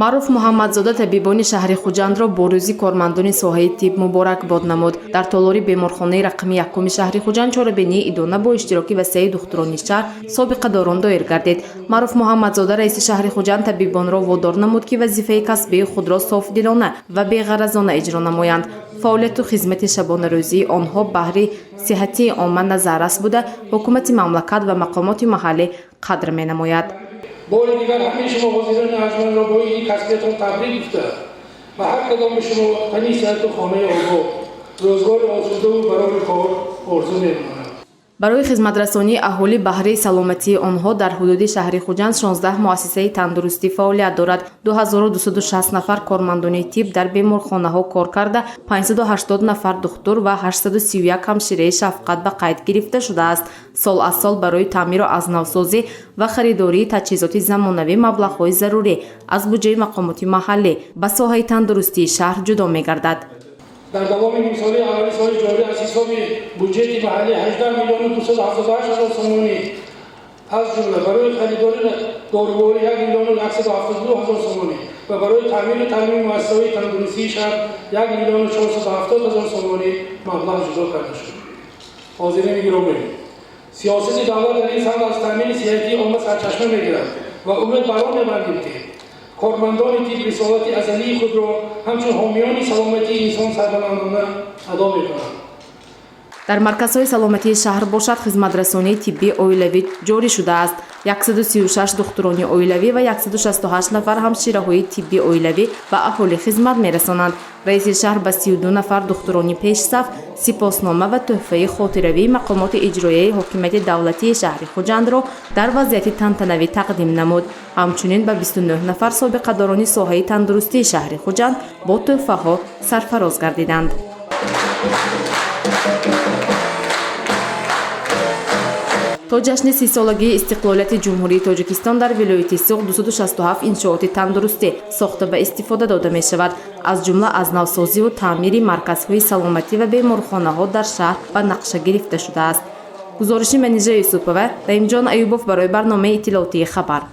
маъруф муҳаммадзода табибони шаҳри хуҷандро бо рӯзи кормандони соҳаи тиб муборакбод намуд. дар толори беморхонаи рақами 1 шаҳри хуҷанд чорабинии идона бо иштироки васеъи духтурони шаҳр собиқадорон доир гардид. маъруф муҳаммадзода раиси шаҳри хуҷанд табибонро водор намуд ки вазифаи касбии худро софдилона ва беғаразона иҷро намоянд. фаъолияту хизмати шабонарӯзии онҳо баҳри сиҳатии омма назаррас буда ҳукумати мамлакат ва мақомоти маҳаллӣ қадр менамояд. باری دیگر همه شما حاضران ارجمند را با این کسبیتان تبریک گفته و هر کدام شما غنی صحت و خانه آباد روزگار آسوده و برای کار آرزو می‌کنم. барои хизматрасонии аҳолӣ баҳри саломатии онҳо дар ҳудуди шаҳри хуҷанд 16 муассисаи тандурустӣ фаъолият дорад. 2260 нафар кормандони тиб дар беморхонаҳо кор карда 580 нафар духтур ва 831 ҳамшираи шафқат ба қайд гирифта шудааст. сол аз сол барои таъмиру азнавсозӣ ва харидории таҷҳизоти замонавӣ маблағҳои зарурӣ аз буҷаи мақомоти маҳаллӣ ба соҳаи тандурустии шаҳр ҷудо мегардад. در دوام نیم ساله اولی سال جاری از حساب بودجه محلی 18 میلیون و 278 هزار تومانی از جمله برای خریداری داروباری 1 میلیون و 172 هزار تومانی و برای تعمیر و ترمیم مؤسسه‌های تندرستی شهر 1 میلیون و 470 هزار تومانی مبلغ جدا کرده شد. حاضرین گرامی، سیاست دولت در این سمت از تامین صحتی عامه سرچشمه میگیرد و امید بر آن می‌بندیم که کارمندان تیب رسالت ازلی خود را همچون حامیان سلامتی انسان سربلندانه ادا می‌کنند. дар марказҳои саломатии шаҳр бошад хизматрасонии тиббии оилавӣ ҷорӣ шудааст. 136 духтурони оилавӣ ва 168 нафар ҳамшираҳои тиббии оилавӣ ба аҳолӣ хизмат мерасонанд. раиси шаҳр ба 32 нафар духтурони пешсаф сипоснома ва тӯҳфаи хотиравии мақомоти иҷроияи ҳокимияти давлатии шаҳри хуҷандро дар вазъияти тантанавӣ тақдим намуд. ҳамчунин ба 29 нафар собиқадорони соҳаи тандурустии шаҳри хуҷанд бо тӯҳфаҳо сарфароз гардиданд. то ҷашни 30-солагии истиқлолияти ҷумҳурии Тоҷикистон дар вилояти Суғ 267 иншооти тандурустӣ сохта ба истифода дода мешавад. аз ҷумла аз навсозиву таъмири марказҳои саломатӣ ва беморхонаҳо дар шаҳр ба нақша гирифта шудааст. гузориши Манижа Юсупова, Раимҷон Аюбов барои барномаи иттилоотии Хабар.